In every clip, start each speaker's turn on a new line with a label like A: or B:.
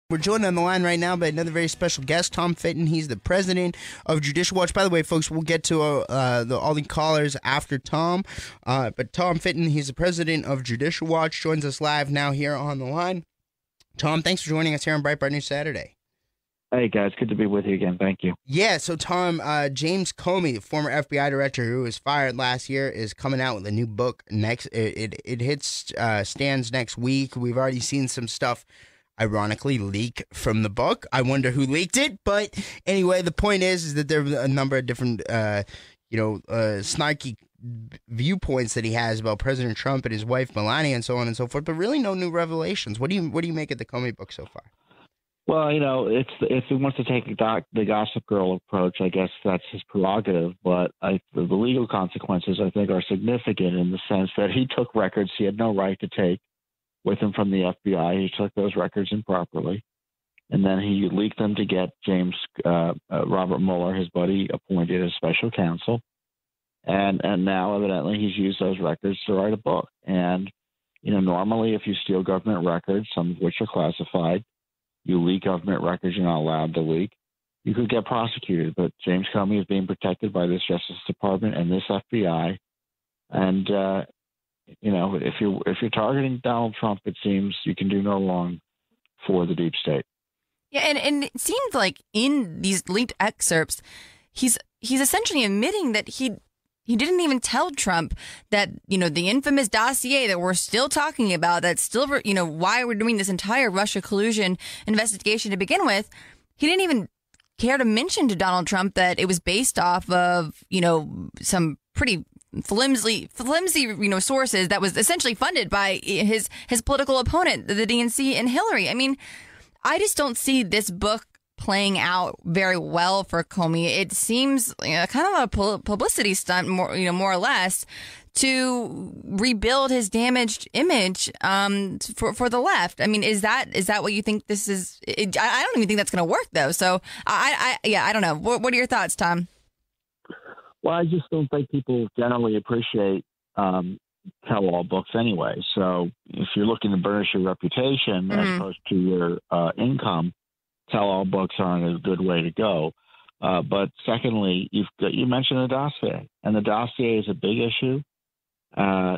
A: We're joined on the line right now by another very special guest, Tom Fitton. He's the president of Judicial Watch. By the way, folks, we'll get to all the callers after Tom. But Tom Fitton, he's the president of Judicial Watch, joins us live now here on the line. Tom, thanks for joining us here on Breitbart News Saturday.
B: Hey, guys. Good to be with you again. Thank you.
A: Yeah, so Tom, James Comey, the former FBI director who was fired last year, is coming out with a new book next. It hits stands next week. We've already seen some stuff ironically leak from the book. I wonder who leaked it, but anyway, the point is that there are a number of different, snarky viewpoints that he has about President Trump and his wife Melania and so on and so forth, but really no new revelations. What do you make of the Comey book so far?
B: Well, if he wants to take the Gossip Girl approach, I guess that's his prerogative. But the legal consequences, I think, are significant in the sense that he took records he had no right to take with him from the FBI. He took those records improperly, and then he leaked them to get Robert Mueller, his buddy, appointed as special counsel. And now, evidently, he's used those records to write a book. And, normally if you steal government records, some of which are classified, you leak government records you're not allowed to leak, you could get prosecuted. But James Comey is being protected by this Justice Department and this FBI. And, if you're targeting Donald Trump, it seems you can do no wrong for the deep state.
C: Yeah, and it seems like in these leaked excerpts, he's essentially admitting that he didn't even tell Trump that, the infamous dossier that we're still talking about, that's still, why we're doing this entire Russia collusion investigation to begin with. He didn't even care to mention to Donald Trump that it was based off of, some pretty flimsy, sources that was essentially funded by his political opponent, the DNC and Hillary. I mean, I just don't see this book playing out very well for Comey. It seems kind of a publicity stunt, more or less, to rebuild his damaged image for the left. I mean, is that what you think this is? I don't even think that's going to work, though. So I don't know. What are your thoughts, Tom?
B: Well, I just don't think people generally appreciate tell-all books anyway. So if you're looking to burnish your reputation as opposed to your income, tell-all books aren't a good way to go. But secondly, you mentioned the dossier, and the dossier is a big issue. Now,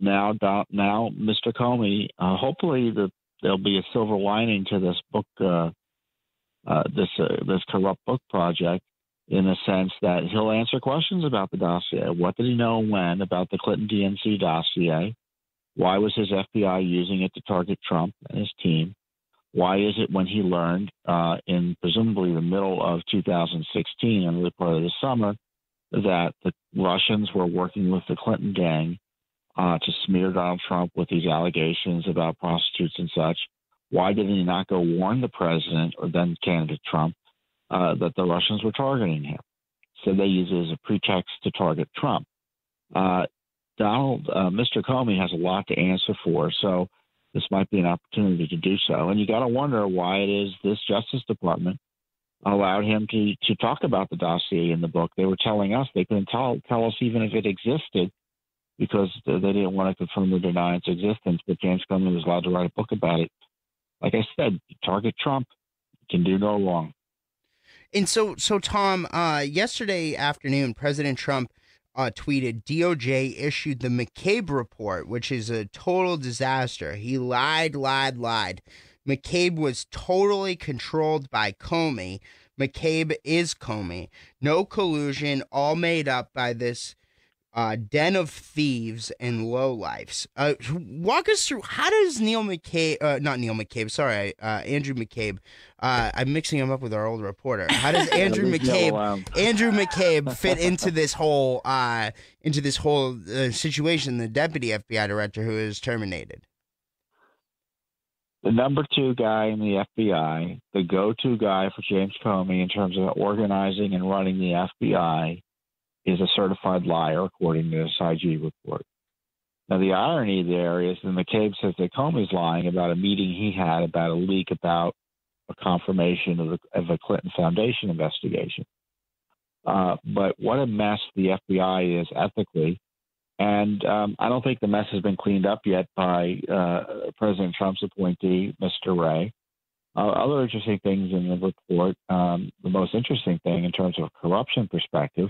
B: Mr. Comey, hopefully there'll be a silver lining to this book, this corrupt book project, in the sense that he'll answer questions about the dossier. What did he know and when about the Clinton DNC dossier? Why was his FBI using it to target Trump and his team? Why is it when he learned in presumably the middle of 2016 and early part of the summer that the Russians were working with the Clinton gang to smear Donald Trump with these allegations about prostitutes and such? Why did he not go warn the president or then candidate Trump that the Russians were targeting him? So they use it as a pretext to target Trump. Mr. Comey has a lot to answer for, so this might be an opportunity to do so. And you got to wonder why it is this Justice Department allowed him to talk about the dossier in the book. They were telling us they couldn't tell us even if it existed because they didn't want to confirm or deny its existence. But James Comey was allowed to write a book about it. Like I said, target Trump, you can do no wrong.
A: And so Tom, yesterday afternoon, President Trump tweeted, DOJ issued the McCabe report, which is a total disaster. He lied. McCabe was totally controlled by Comey. McCabe is Comey. No collusion, all made up by this den of thieves and lowlifes. Walk us through, how does Andrew McCabe, I'm mixing him up with our old reporter. How does Andrew McCabe fit into this whole situation, the deputy FBI director who is terminated?
B: The number 2 guy in the FBI, the go-to guy for James Comey in terms of organizing and running the FBI, is a certified liar, according to this IG report. Now, the irony there is that McCabe says that Comey's lying about a meeting he had about a leak about a confirmation of a Clinton Foundation investigation. But what a mess the FBI is ethically. And I don't think the mess has been cleaned up yet by President Trump's appointee, Mr. Wray. Other interesting things in the report, the most interesting thing in terms of corruption perspective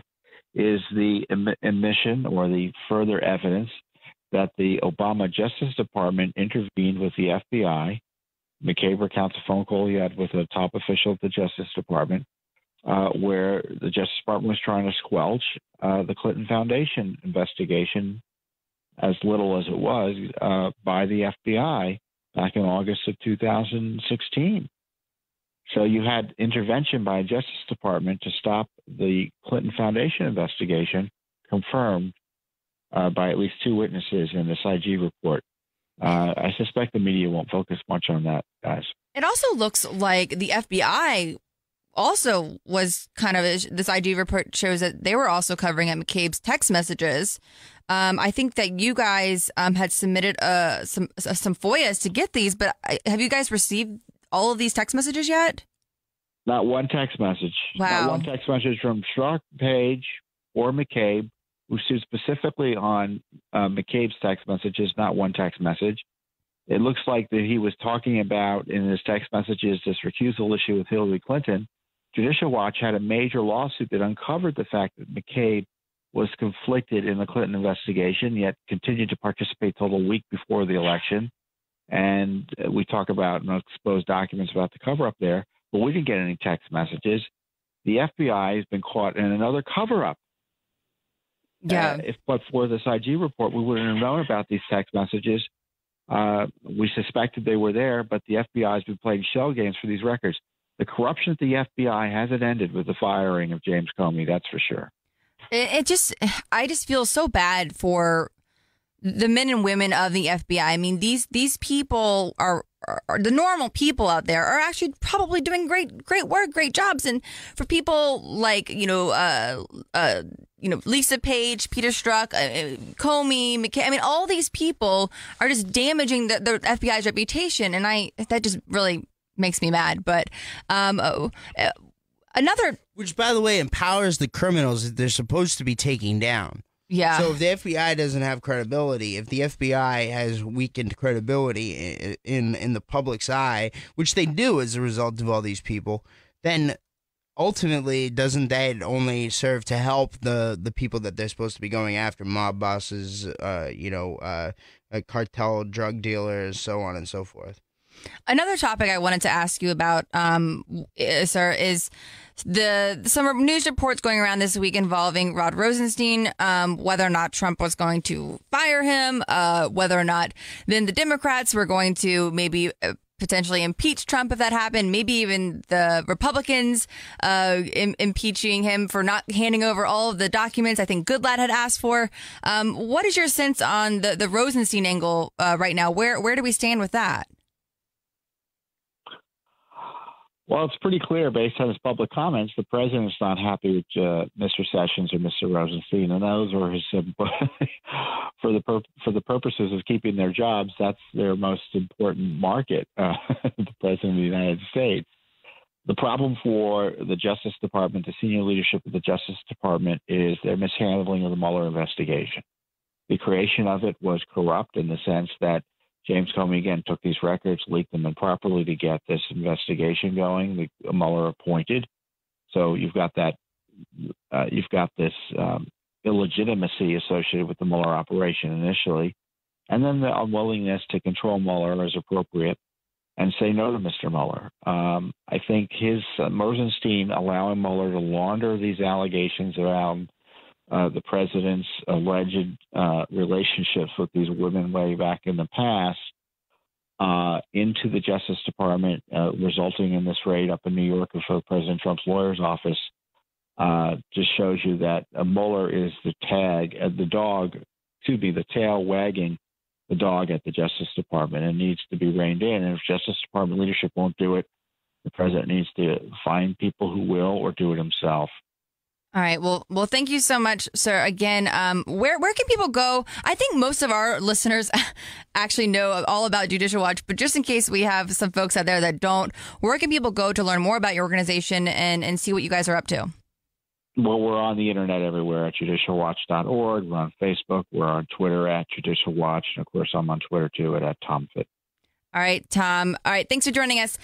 B: is the admission or the further evidence that the Obama Justice Department intervened with the FBI. McCabe recounts a phone call he had with a top official at the Justice Department, where the Justice Department was trying to squelch the Clinton Foundation investigation, as little as it was, by the FBI back in August of 2016. So you had intervention by a Justice Department to stop the Clinton Foundation investigation, confirmed by at least 2 witnesses in this IG report. I suspect the media won't focus much on that, guys.
C: It also looks like the FBI also was kind of, this IG report shows that they were also covering at McCabe's text messages. I think that you guys had submitted some FOIAs to get these, but have you guys received all of these text messages yet?
B: Not one text message.
C: Wow.
B: Not one text message from Strzok, Page, or McCabe, who sued specifically on McCabe's text messages, not one text message. It looks like that he was talking about in his text messages this recusal issue with Hillary Clinton. Judicial Watch had a major lawsuit that uncovered the fact that McCabe was conflicted in the Clinton investigation, yet continued to participate till the week before the election. And we talk about exposed documents about the cover-up there, but we didn't get any text messages. The FBI has been caught in another cover-up.
C: Yeah.
B: But for this IG report, we wouldn't have known about these text messages. We suspected they were there, but the FBI has been playing shell games for these records. The corruption at the FBI hasn't ended with the firing of James Comey, that's for sure.
C: I just feel so bad for the men and women of the FBI. I mean, these people are the normal people out there are actually probably doing great work, great jobs. And for people like, Lisa Page, Peter Strzok, Comey, McCabe, I mean, all these people are just damaging the FBI's reputation. And that just really makes me mad. But another,
A: which, by the way, empowers the criminals that they're supposed to be taking down.
C: Yeah.
A: So if the FBI doesn't have credibility, if the FBI has weakened credibility in the public's eye, which they do as a result of all these people, then ultimately doesn't that only serve to help the people that they're supposed to be going after, mob bosses, cartel drug dealers, so on and so forth?
C: Another topic I wanted to ask you about, sir, is some news reports going around this week involving Rod Rosenstein, whether or not Trump was going to fire him, whether or not then the Democrats were going to maybe potentially impeach Trump if that happened, maybe even the Republicans impeaching him for not handing over all of the documents I think Goodlatte had asked for. What is your sense on the Rosenstein angle right now? Where do we stand with that?
B: Well, it's pretty clear based on his public comments, the president's not happy with Mr. Sessions or Mr. Rosenstein, and those are his for the purposes of keeping their jobs. That's their most important market, the president of the United States. The problem for the Justice Department, the senior leadership of the Justice Department, is their mishandling of the Mueller investigation. The creation of it was corrupt in the sense that James Comey, again, took these records, leaked them improperly to get this investigation going. Mueller appointed. So you've got that. You've got this illegitimacy associated with the Mueller operation initially, and then the unwillingness to control Mueller as appropriate and say no to Mr. Mueller. I think his Rosenstein allowing Mueller to launder these allegations around the president's alleged relationships with these women way back in the past into the Justice Department, resulting in this raid up in New York of President Trump's lawyer's office, just shows you that Mueller is the tail wagging the dog at the Justice Department and needs to be reined in. And if Justice Department leadership won't do it, the president needs to find people who will or do it himself.
C: All right. Well, thank you so much, sir. Again, where can people go? I think most of our listeners actually know all about Judicial Watch, but just in case we have some folks out there that don't, where can people go to learn more about your organization and see what you guys are up to?
B: Well, we're on the internet everywhere at judicialwatch.org. We're on Facebook. We're on Twitter at Judicial Watch. And of course, I'm on Twitter too at TomFit.
C: All right, Tom. All right. Thanks for joining us.